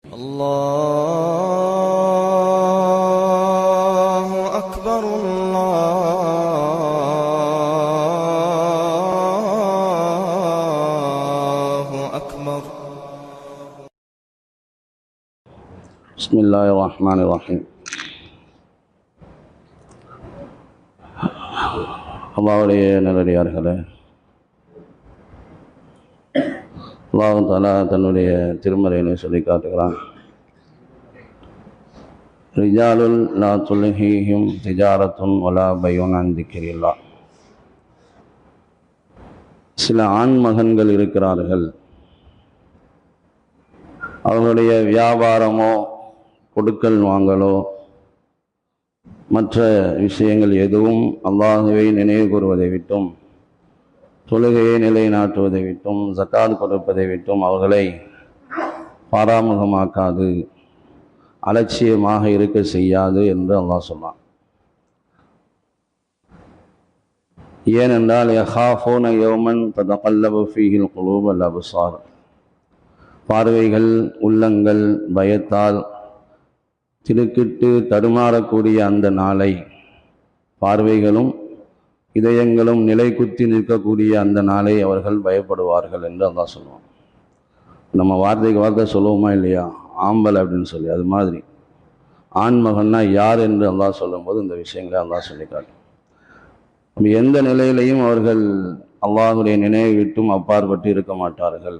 الله أكبر الله أكبر. بسم الله الرحمن الرحيم. அல்லாஹ்வுடைய நல்லடியார்களே, அல்லாஹ் தஆலா தன்னுடைய திருமறையிலே சொல்லி காட்டுகிறான், ரிஜாலுல் லா துல்ஹீஹிம் திஜாரத்துன் வலா பையுன் அன் திக்ரில்லாஹ். சில ஆண் மகன்கள் இருக்கிறார்கள், அவர்களுடைய வியாபாரமோ கொடுக்கல் வாங்கலோ மற்ற விஷயங்கள் எதுவும் அல்லாஹ்வை நினைவு கூறுவதை விட்டும், தொழுகையை நிலைநாட்டுவதை விட்டும், ஜக்காத் கொடுப்பதை விட்டும் அவர்களை பாராமுகமாக்காது, அலட்சியமாக இருக்க செய்யாது என்று அல்லாஹ் சொன்னான். ஏனென்றால் யஹாஃபூன யௌமன் ததகல்லபு ஃபீஹில் குலூப் வல் அப்சார், பார்வைகள் உள்ளங்கள் பயத்தால் திடுக்கிட்டு தடுமாறக்கூடிய அந்த நாளை, பார்வைகளும் இதயங்களும் நிலை குத்தி நிற்கக்கூடிய அந்த நாளை அவர்கள் பயப்படுவார்கள் என்று அல்லாஹ் சொல்லுவான். நம்ம வார்த்தைக்கு வார்த்தை சொல்லுவோமா இல்லையா, ஆம்பல் அப்படின்னு சொல்லி, அது மாதிரி ஆண்மகன்னா யார் என்று அல்லாஹ் சொல்லும்போது இந்த விஷயங்களை அல்லாஹ் சொல்லிக்காட்டு. எந்த நிலையிலையும் அவர்கள் அல்லாஹுடைய நினைவை விட்டும் அப்பாற்பட்டு இருக்க மாட்டார்கள்.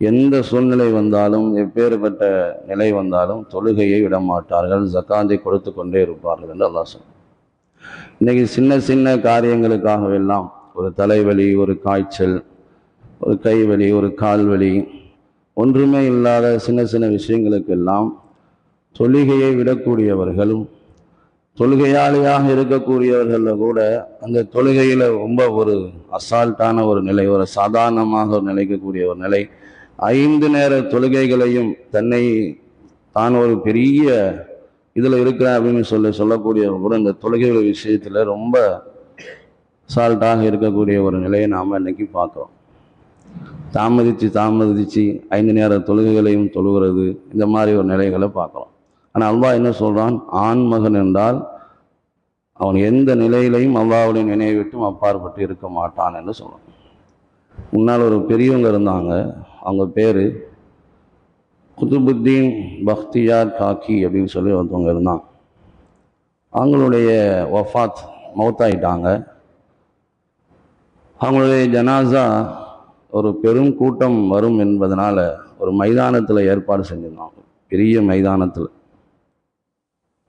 எந்த சூழ்நிலை வந்தாலும், எப்பேற்பட்ட நிலை வந்தாலும் தொழுகையை விட மாட்டார்கள், ஜக்காத்தை கொடுத்து கொண்டே இருப்பார்கள் என்று அல்லாஹ் சொல்றான். இன்றைக்கி சின்ன சின்ன காரியங்களுக்காகவெல்லாம், ஒரு தலைவலி, ஒரு காய்ச்சல், ஒரு கைவலி, ஒரு கால்வலி, ஒன்றுமே இல்லாத சின்ன சின்ன விஷயங்களுக்கெல்லாம் தொழுகையை விடக்கூடியவர்களும், தொழுகையாளியாக இருக்கக்கூடியவர்களில் கூட அந்த தொழுகையில் ரொம்ப ஒரு அசால்ட்டான ஒரு நிலை, ஒரு சாதாரணமாக ஒரு நிலைக்கக்கூடிய ஒரு நிலை, 5 நேர தொழுகைகளையும் தன்னை தான் ஒரு பெரிய இதில் இருக்கிறேன் அப்படின்னு சொல்லக்கூடியவங்க கூட இந்த தொழுகைகள் விஷயத்தில் ரொம்ப அசால்ட்டாக இருக்கக்கூடிய ஒரு நிலையை நாம் இன்னைக்கு பார்க்குறோம். தாமதித்து 5 நேர தொழுகைகளையும் தொழுகிறது, இந்த மாதிரி ஒரு நிலைகளை பார்க்குறோம். ஆனால் அல்லாஹ் என்ன சொல்கிறான், ஆண்மகன் என்றால் அவன் எந்த நிலையிலையும் அல்லாஹ்வுடைய நினைவை விட்டும் அப்பாற்பட்டு இருக்க மாட்டான் என்று சொல்கிறான். முன்னால் ஒரு பெரியவங்க இருந்தாங்க, அவங்க பேர் குதுபுத்தீன் பக்தியார் காக்கி அப்படின்னு சொல்லி ஒருத்தவங்க இருந்தாங்க. அவங்களுடைய வஃபாத், மௌத்தாயிட்டாங்க. அவங்களுடைய ஜனாசா ஒரு பெரும் கூட்டம் வரும் என்பதனால ஒரு மைதானத்தில் ஏற்பாடு செஞ்சிருந்தாங்க, பெரிய மைதானத்தில்.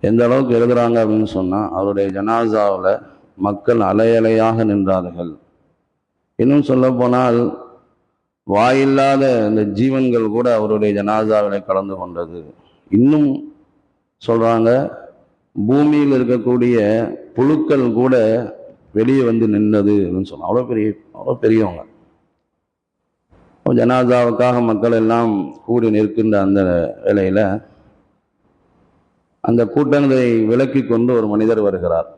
எந்த அளவுக்கு எழுதுகிறாங்க அப்படின்னு சொன்னால், அவருடைய ஜனாசாவில் மக்கள் அலையலையாக நின்றார்கள். இன்னும் சொல்ல போனால் வாயில்லாத இந்த ஜீவன்கள் கூட அவருடைய ஜனாசாவில் கலந்து கொண்டது. இன்னும் சொல்கிறாங்க, பூமியில் இருக்கக்கூடிய புழுக்கள் கூட வெளியே வந்து நின்றது அப்படின்னு சொன்னாங்க. அவ்வளோ பெரியவங்க. ஜனாசாவுக்காக மக்கள் எல்லாம் கூடி நிற்கின்ற அந்த வேளையில் அந்த கூட்டங்களை விலக்கி கொண்டு ஒரு மனிதர் வருகிறார்.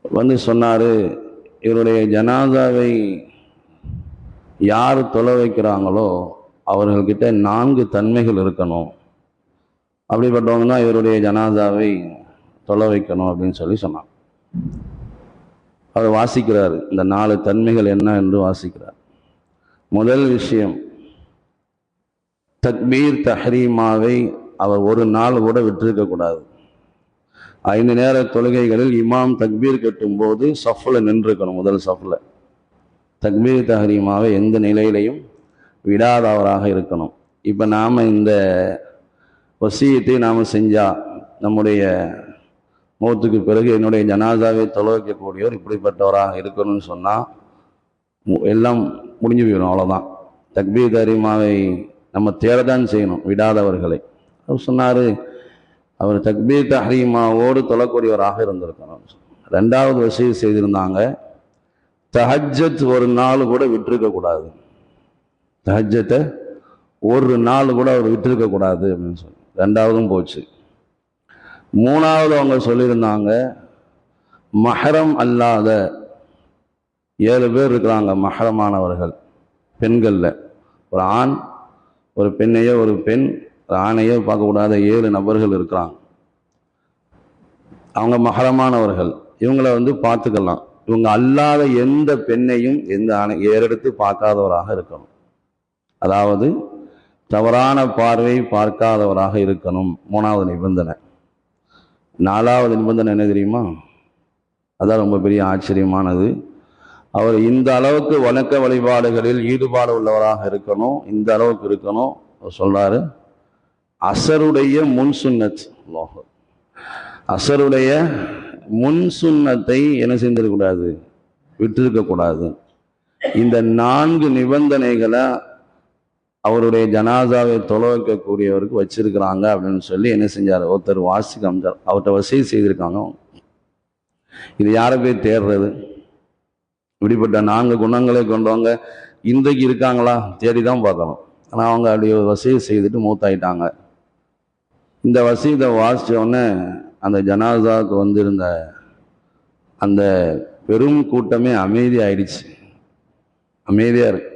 வந்து சொன்னார், இவருடைய ஜனாசாவை யார் தொலை வைக்கிறாங்களோ அவர்கள்கிட்ட 4 தன்மைகள் இருக்கணும், அப்படிப்பட்டவங்க தான் இவருடைய ஜனாசாவை தொலை வைக்கணும் அப்படின்னு சொல்லி சொன்னார். அவர் வாசிக்கிறார், இந்த 4 தன்மைகள் என்ன என்று வாசிக்கிறார். முதல் விஷயம், தக்பீர் தஹ்ரீமாவை அவர் ஒரு நாள் கூட விட்டிருக்கக்கூடாது. 5 நேர தொழுகைகளில் இமாம் தக்பீர் கட்டும்போது சஃபில் நின்றுக்கணும், முதல் சஃபில். தக்பீர் தஹ்ரீமாவை எந்த நிலையிலையும் விடாதவராக இருக்கணும். இப்போ நாம் இந்த வசியத்தை நாம் செஞ்சால், நம்முடைய மௌத்துக்கு பிறகு என்னுடைய ஜனாசாவை தொலை வைக்கக்கூடியவர் இப்படிப்பட்டவராக இருக்கணும்னு சொன்னால் எல்லாம் முடிஞ்சு போயிடும், அவ்வளோதான். தக்பீர் தஹ்ரீமாவை நம்ம தேடத்தான் செய்யணும், விடாதவர்களை. அவர் சொன்னார், அவர் தக்பீர் தஹ்ரீமாவோடு தொழக்கூடியவராக இருந்திருக்கணும். 2வது வசியம் செய்திருந்தாங்க, தஹஜ்ஜத் ஒரு நாள் கூட விட்டிருக்கக்கூடாது. தஹஜ்ஜத்தை ஒரு நாள் கூட அவர் விட்டிருக்கக்கூடாது அப்படின்னு சொல்லி 2வதும் போச்சு. 3வது அவங்க சொல்லியிருந்தாங்க, மஹரம் அல்லாத 7 பேர் இருக்கிறாங்க மஹரமானவர்கள் பெண்களில், ஒரு ஆண் ஒரு பெண்ணையோ ஒரு பெண் ஆணையோ பார்க்கக்கூடாத 7 நபர்கள் இருக்கிறாங்க. அவங்க மஹரமானவர்கள், இவங்கள பார்த்துக்கலாம். இவங்க அல்லாத எந்த பெண்ணையும் எந்த ஆணை ஏறெடுத்து பார்க்காதவராக இருக்கணும். அதாவது தவறான பார்வை பார்க்காதவராக இருக்கணும். 3வது நிபந்தனை. 4வது நிபந்தனை என்ன தெரியுமா? அதான் ரொம்ப பெரிய ஆச்சரியமானது. அவர் இந்த அளவுக்கு வணக்க வழிபாடுகளில் ஈடுபாடு உள்ளவராக இருக்கணும். இந்த அளவுக்கு இருக்கணும். அவர் சொல்றாரு, அசருடைய முன் சுன்னத், அசருடைய முன் சுன்னத்தை என்ன செஞ்சிடக்கூடாது, விட்டிருக்கக்கூடாது. இந்த 4 நிபந்தனைகளை அவருடைய ஜனாசாவை தொலை வைக்கக்கூடியவருக்கு வச்சிருக்கிறாங்க அப்படின்னு சொல்லி என்ன செஞ்சார், ஒருத்தர் வாசிக்க அமைச்சார். அவர்கிட்ட வசதி செய்திருக்காங்க. இது யாரை போய் தேடுறது? இப்படிப்பட்ட 4 குணங்களை கொண்டவங்க இன்றைக்கு இருக்காங்களா தேடிதான் பார்க்கணும். ஆனால் அவங்க அப்படி வசதி செய்துட்டு மூத்தாயிட்டாங்க. இந்த வசீதை வாசித்த உடனே அந்த ஜனாசாவுக்கு வந்திருந்த அந்த பெரும் கூட்டமே அமைதி ஆயிடுச்சு. அமைதியா இருக்கு.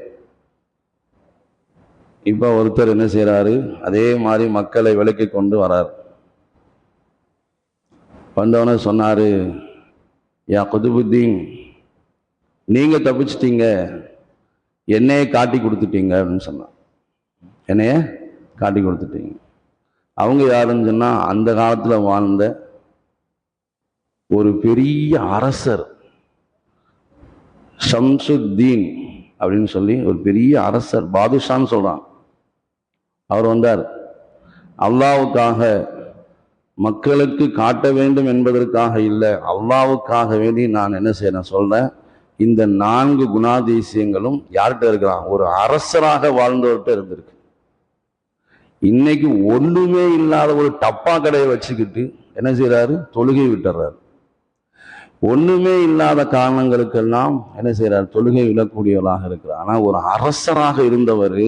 இப்போ ஒருத்தர் என்ன செய்யறாரு, அதே மாதிரி மக்களை விலக்கி கொண்டு வரார். வந்தவன சொன்னாரு, யா குதுபுத்தீன், நீங்க தப்பிச்சிட்டீங்க, என்னையே காட்டி கொடுத்துட்டீங்க அப்படின்னு சொன்னார். என்னைய காட்டி கொடுத்துட்டீங்க. அவங்க யாருன்னு சொன்னா, அந்த காலத்துல வாழ்ந்த ஒரு பெரிய அரசர், ஷம்சுத்தீன் அப்படின்னு சொல்லி ஒரு பெரிய அரசர், பாதுஷான்னு சொல்றான். அவர் வந்தார். அல்லாவுக்காக, மக்களுக்கு காட்ட வேண்டும் என்பதற்காக இல்லை, அல்லாவுக்காக வேண்டி நான் என்ன செய்யறேன் சொல்றேன். இந்த 4 குணாதிசயங்களும் யார்கிட்ட இருக்கிறான்? ஒரு அரசராக வாழ்ந்தவர்கிட்ட இருந்திருக்கு. இன்னைக்கு ஒண்ணுமே இல்லாத ஒரு டப்பா கடையை வச்சுக்கிட்டு என்ன செய்யறாரு, தொழுகை விட்டுறாரு. ஒண்ணுமே இல்லாத காரணங்களுக்கெல்லாம் என்ன செய்யறாரு, தொழுகை விடக்கூடியவராக இருக்கிறார். ஆனா ஒரு அரசராக இருந்தவர்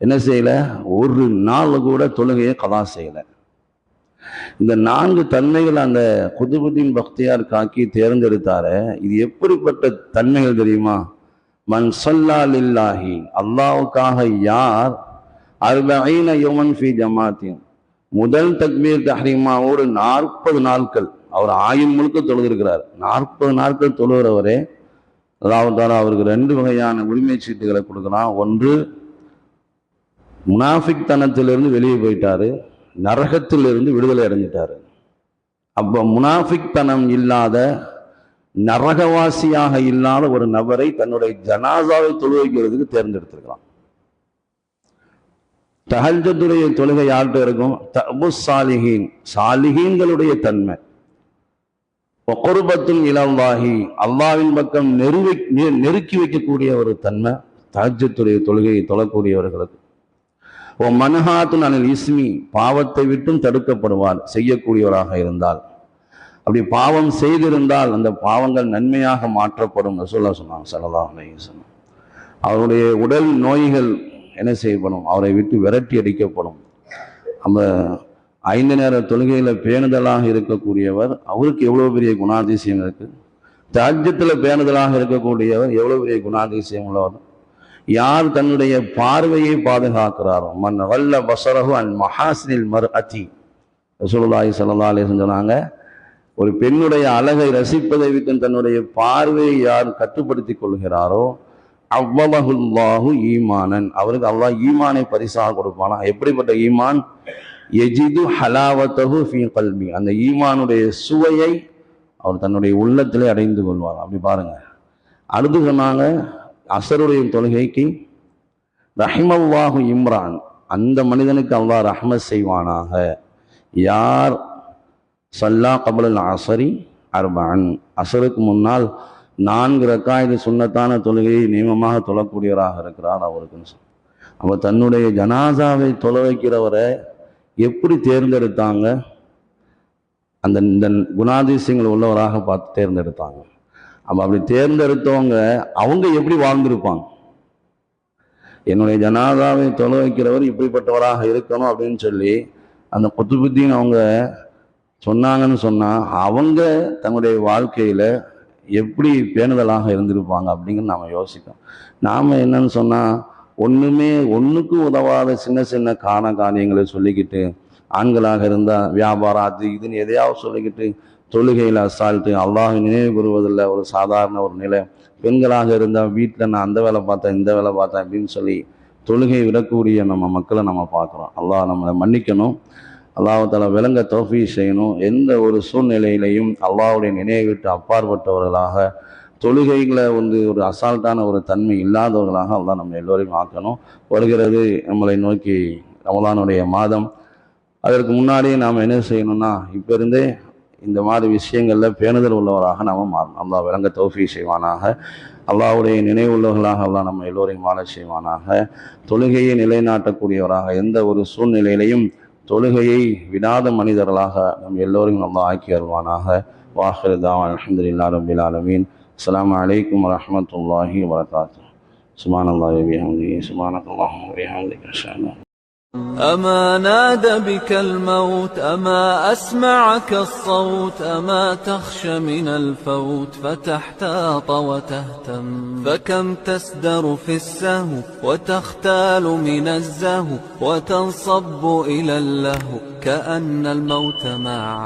என்ன செய்யல, ஒரு நாள் கூட தொழுகையை கதா செய்யல. இந்த 4 தன்மைகள் அந்த குதுபுத்தீன் பக்தியார் காக்கி தேர்ந்தெடுத்தாரு. இது எப்படிப்பட்ட தன்மைகள் தெரியுமா? மன் ஸல்லா லில்லாஹி, அல்லாஹ்வுக்காக யார் 40 யௌமன் ஃபீ ஜமாத்தின், முதல் தக்பீர் தஹ்ரீமாவோடு 40 நாட்கள், அவர் ஆயுள் முழுக்க தொழுதிருக்கிறார். 40 நாட்கள் தொழுகிறவரே அல்லாஹ் தஆலா அவருக்கு 2 வகையான உரிமை சீட்டுகளை கொடுக்கிறான். ஒன்று, முனாஃபிக் தனத்திலிருந்து வெளியே போயிட்டாரு, நரகத்திலிருந்து விடுதலை அடைஞ்சிட்டாரு. அப்ப முனாஃபிக் தனம் இல்லாத, நரகவாசியாக இல்லாத ஒரு நபரை தன்னுடைய ஜனாசாவை தொழுவைக்கிறதுக்கு தேர்ந்தெடுத்திருக்கிறான். தஹஜ்ஜுடைய தொழுகை யார்கிட்ட இருக்கும்? தஅபுஸ் சாலிஹீன், சாலிஹீன்களுடைய தன்மை. வகுர்பத்துன் இலல்லாஹி, அல்லாஹ்வின் பக்கம் நெருக்கி வைக்கக்கூடிய ஒரு தன்மை தஹஜ்ஜுடைய தொழுகையை தொழக்கூடியவர்களுக்கு. ஓ மன்ஹாத்துன் அனில் இஸ்மி, பாவத்தை விட்டும் தடுக்கப்படுவார் செய்யக்கூடியவராக இருந்தால். அப்படி பாவம் செய்திருந்தால் அந்த பாவங்கள் நன்மையாக மாற்றப்படும் ரசூலுல்லாஹ் சொன்னாங்க ஸல்லல்லாஹு அலைஹி வஸல்லம். அவருடைய உடல் நோய்கள் என்ன செய்யப்படும், அவரை விட்டு விரட்டி அடிக்கப்படும். நம்ம 5 நேர தொழுகையில பேணுதலாக இருக்கக்கூடியவர், அவருக்கு எவ்வளவு பெரிய குணாதிசயம் இருக்கு. தஹஜ்ஜுல பேணுதலாக இருக்கக்கூடியவர் எவ்வளவு பெரிய குணாதிசயம் உள்ளவர். யார் தன்னுடைய பார்வையை பாதுகாக்கிறாரோ, மன் வல்ல பஸரஹு அன் மஹாசினில் மர்அதி, ரசூலுல்லாஹி ஸல்லல்லாஹு அலைஹி வஸல்லம் சொன்னாங்க, ஒரு பெண்ணுடைய அழகை ரசிப்பதை விட்டு தன்னுடைய பார்வையை யார் கட்டுப்படுத்தி கொள்கிறாரோ, அவ்வலஹுல்லாஹு ஈமானன், அவருக்கு அல்லாஹ் ஈமானை பரிசாக கொடுப்பானா. எப்படிப்பட்ட ஈமான்? யஜிது ஹலாவத்தஹு ஃபீ கல்பி, அந்த ஈமானுடைய சுவையை அவர் தன்னுடைய உள்ளத்திலே அடைந்து கொள்வார். அப்படி பாருங்க. அடுத்து சொன்னாங்க, அசருடைய தொழுகைக்கு ரஹிமல்லாஹு இம்ரான், அந்த மனிதனுக்கு அல்லாஹ் ரஹ்மத் செய்வானாக. யார் சல்லா கபுல் அசரி அர்பஅன், அசருக்கு முன்னால் 4 ரக்காயத்து சுன்னத்தான தொழுகையை நியமமாக தொழக்கூடியவராக இருக்கிறார் அவருக்கு. அப்ப தன்னுடைய ஜனாசாவை தொழ வைக்கிறவரை எப்படி தேர்ந்தெடுத்தாங்க? அந்த இந்த குணாதிசயங்கள் உள்ளவராக பார்த்து தேர்ந்தெடுத்தாங்க. அப்ப அப்படி தேர்ந்தெடுத்தவங்க அவங்க எப்படி வாழ்ந்திருப்பாங்க? என்னுடைய ஜனாதாவை தொலை வைக்கிறவர் இப்படிப்பட்டவராக இருக்கணும் அப்படின்னு சொல்லி அந்த குத்துபுத்தீன் அவங்க சொன்னாங்கன்னு சொன்னா, அவங்க தன்னுடைய வாழ்க்கையில எப்படி பேணுதலாக இருந்திருப்பாங்க அப்படிங்கிறது நாம யோசிக்கணும். நாம என்னன்னு சொன்னா, ஒன்றுக்கு உதவாத சின்ன சின்ன காரியங்களை சொல்லிக்கிட்டு, ஆண்களாக இருந்தால் வியாபாரம் அது இதுன்னு எதையாவது சொல்லிக்கிட்டு தொழுகையில் அசால்ட்டு, அல்லாஹ் நினைவு கூறுவதில்லை ஒரு சாதாரண ஒரு நிலை. பெண்களாக இருந்தால் வீட்டில் நான் அந்த வேலை பார்த்தேன் இந்த வேலை பார்த்தேன் அப்படின்னு சொல்லி தொழுகை விடக்கூடிய நம்ம மக்களை நம்ம பார்க்குறோம். அல்லாஹ் நம்மளை மன்னிக்கணும். அல்லாஹ்வுத்தாலா விளங்க தௌஃபீக் செய்யணும். எந்த ஒரு சூழ்நிலையிலையும் அல்லாஹ்வுடைய நினைவை விட்டு அப்பாற்பட்டவர்களாக, தொழுகைகளை ஒரு அசால்ட்டான ஒரு தன்மை இல்லாதவர்களாக அல்லாஹ் நம்ம எல்லோரையும் ஆக்கணும். வருகிறது நம்மளை நோக்கி ரமலானுடைய மாதம். அதற்கு முன்னாடியே நாம் என்ன செய்யணும்னா, இப்போ இருந்தே இந்த மாதிரி விஷயங்களில் பேணுதல் உள்ளவராக நாம் மாறணும். அல்லாஹ் விளங்க தௌஃபீக் செய்வானாக. அல்லாஹ்வுடைய நினைவுள்ளவர்களாக அல்லாஹ் நம்ம எல்லோரையும் வாழ செய்வானாக. தொழுகையை நிலைநாட்டக்கூடியவராக, எந்த ஒரு சூழ்நிலையிலையும் தொழுகையை விடாத மனிதர்களாக நம் எல்லோரையும் அல்லாஹ் ஆக்கி அருள்வானாக. வாஹிரு தாவானா அல்ஹம்துலில்லாஹி ரப்பில் ஆலமீன். அஸ்ஸலாமு அலைக்கும் வரஹ்மத்துல்லாஹி வபரகாத்துஹு. சுப்ஹானல்லாஹி வ பிஹம்திஹி சுப்ஹானக்கல்லாஹும்ம வ பிஹம்திக அஷ்ஹது அன் أما نادى بك الموت أما أسمعك الصوت أما تخشى من الفوت فتحتاط وتهتم فكم تسدر في السهو وتختال من الزهو وتنصب إلى اللهو كأن الموت معه